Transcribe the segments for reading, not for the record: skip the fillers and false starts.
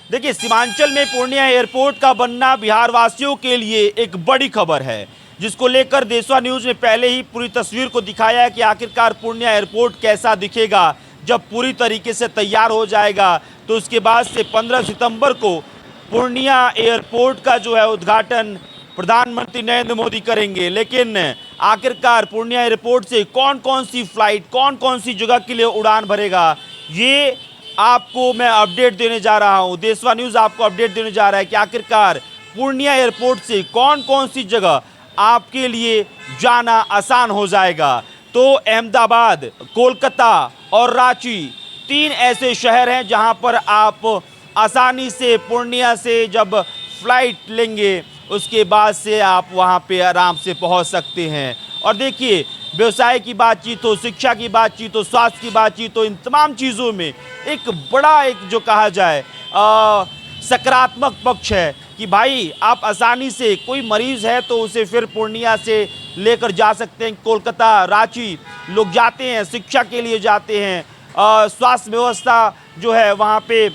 देखिए, सीमांचल में पूर्णिया एयरपोर्ट का बनना बिहार वासियों के लिए एक बड़ी खबर है, जिसको लेकर देशवा न्यूज ने पहले ही पूरी तस्वीर को दिखाया है कि आखिरकार पूर्णिया एयरपोर्ट कैसा दिखेगा जब पूरी तरीके से तैयार हो जाएगा। तो उसके बाद से 15 सितंबर को पूर्णिया एयरपोर्ट का जो है उद्घाटन प्रधानमंत्री नरेंद्र मोदी करेंगे। लेकिन आखिरकार पूर्णिया एयरपोर्ट से कौन कौन सी फ्लाइट, कौन कौन सी जगह के लिए उड़ान भरेगा, ये आपको मैं अपडेट देने जा रहा हूं। देशवा न्यूज़ आपको अपडेट देने जा रहा है कि आखिरकार पूर्णिया एयरपोर्ट से कौन कौन सी जगह आपके लिए जाना आसान हो जाएगा। तो अहमदाबाद, कोलकाता और रांची 3 ऐसे शहर हैं जहां पर आप आसानी से पूर्णिया से जब फ्लाइट लेंगे उसके बाद से आप वहां पे आराम से पहुंच सकते हैं। और देखिए, व्यवसाय की बातचीत हो, शिक्षा की बातचीत हो, स्वास्थ्य की बातचीत हो, इन तमाम चीज़ों में एक बड़ा एक जो कहा जाए सकारात्मक पक्ष है कि भाई आप आसानी से, कोई मरीज़ है तो उसे फिर पूर्णिया से लेकर जा सकते हैं। कोलकाता, रांची लोग जाते हैं, शिक्षा के लिए जाते हैं, स्वास्थ्य व्यवस्था जो है वहाँ पे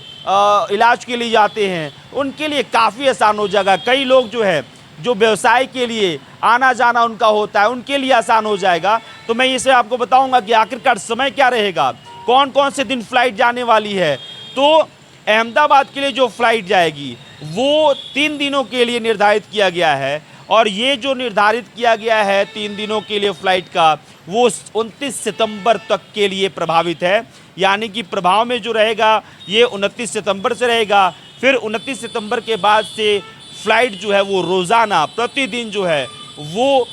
इलाज के लिए जाते हैं, उनके लिए काफ़ी आसान हो जाएगा। कई लोग जो है जो व्यवसाय के लिए आना जाना उनका होता है, उनके लिए आसान हो जाएगा। तो मैं इसे आपको बताऊंगा कि आखिरकार समय क्या रहेगा, कौन कौन से दिन फ्लाइट जाने वाली है। तो अहमदाबाद के लिए जो फ्लाइट जाएगी वो 3 दिनों के लिए निर्धारित किया गया है, और ये जो निर्धारित किया गया है 3 दिनों के लिए फ्लाइट का, वो 29 सितंबर तक के लिए प्रभावित है। यानी कि प्रभाव में जो रहेगा ये 29 सितंबर से रहेगा। फिर 29 सितंबर के बाद से फ्लाइट जो है वो रोज़ाना प्रतिदिन जो है वो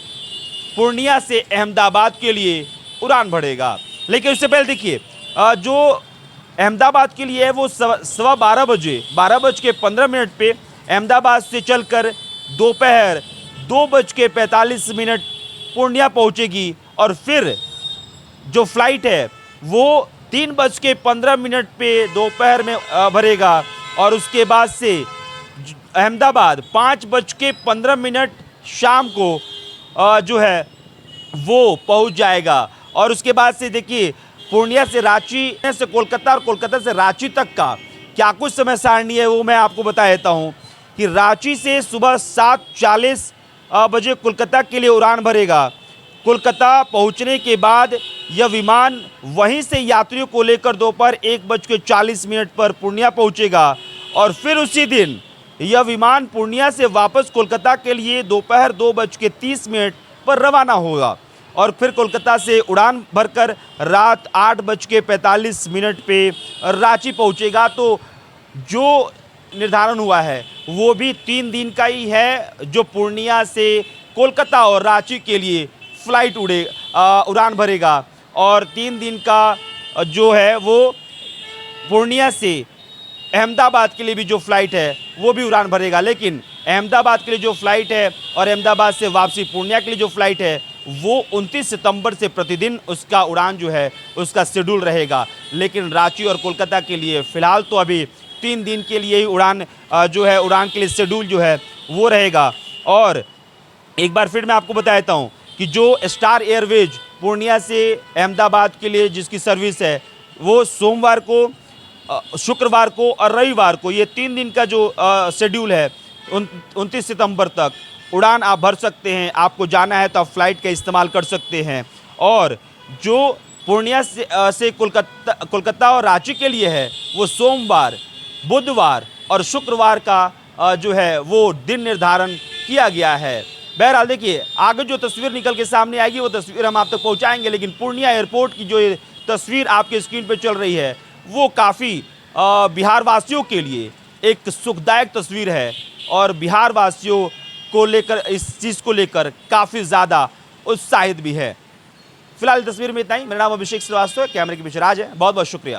पूर्णिया से अहमदाबाद के लिए उड़ान भरेगा। लेकिन उससे पहले देखिए, जो अहमदाबाद के लिए है वो 12:15 बजे 12:15 पे अहमदाबाद से चलकर दोपहर 2:45 पूर्णिया पहुंचेगी। और फिर जो फ्लाइट है वो 3:15 पे दोपहर में भरेगा, और उसके बाद से अहमदाबाद 5:15 शाम को जो है वो पहुंच जाएगा। और उसके बाद से देखिए, पूर्णिया से रांची से कोलकाता और कोलकाता से रांची तक का क्या कुछ समय सारणी है वो मैं आपको बता देता हूं कि रांची से सुबह 7:40 बजे कोलकाता के लिए उड़ान भरेगा। कोलकाता पहुंचने के बाद यह विमान वहीं से यात्रियों को लेकर दोपहर 1:40 पर पूर्णिया पहुंचेगा, और फिर उसी दिन यह विमान पूर्णिया से वापस कोलकाता के लिए दोपहर 2:30 पर रवाना होगा, और फिर कोलकाता से उड़ान भरकर रात 8:45 पे रांची पहुंचेगा। तो जो निर्धारण हुआ है वो भी 3 दिन का ही है, जो पूर्णिया से कोलकाता और रांची के लिए फ्लाइट उड़ान भरेगा। और 3 दिन का जो है वो पूर्णिया से अहमदाबाद के लिए भी जो फ्लाइट है वो भी उड़ान भरेगा। लेकिन अहमदाबाद के लिए जो फ्लाइट है और अहमदाबाद से वापसी पूर्णिया के लिए जो फ्लाइट है वो 29 सितंबर से प्रतिदिन उसका उड़ान जो है उसका शेड्यूल रहेगा। लेकिन रांची और कोलकाता के लिए फ़िलहाल तो अभी 3 दिन के लिए ही उड़ान जो है उड़ान के लिए शेड्यूल जो है वो रहेगा। और एक बार फिर मैं आपको बता देता हूँ कि जो स्टार एयरवेज पूर्णिया से अहमदाबाद के लिए जिसकी सर्विस है वो सोमवार को, शुक्रवार को और रविवार को, ये 3 दिन का जो शेड्यूल है 29 सितंबर तक उड़ान आप भर सकते हैं। आपको जाना है तो आप फ्लाइट का इस्तेमाल कर सकते हैं। और जो पूर्णिया से कोलकाता और रांची के लिए है वो सोमवार, बुधवार और शुक्रवार का जो है वो दिन निर्धारण किया गया है। बहरहाल देखिए, आगे जो तस्वीर निकल के सामने आएगी वो तस्वीर हम आप तक पहुंचाएंगे। लेकिन पूर्णिया एयरपोर्ट की जो ये तस्वीर आपके स्क्रीन पे चल रही है वो काफ़ी बिहार वासियों के लिए एक सुखदायक तस्वीर है, और बिहार वासियों को लेकर, इस चीज़ को लेकर काफ़ी ज़्यादा उत्साहित भी है। फिलहाल तस्वीर में इतना ही। मेरा नाम अभिषेक श्रीवास्तव है, कैमरे के पीछे राज है। बहुत बहुत शुक्रिया।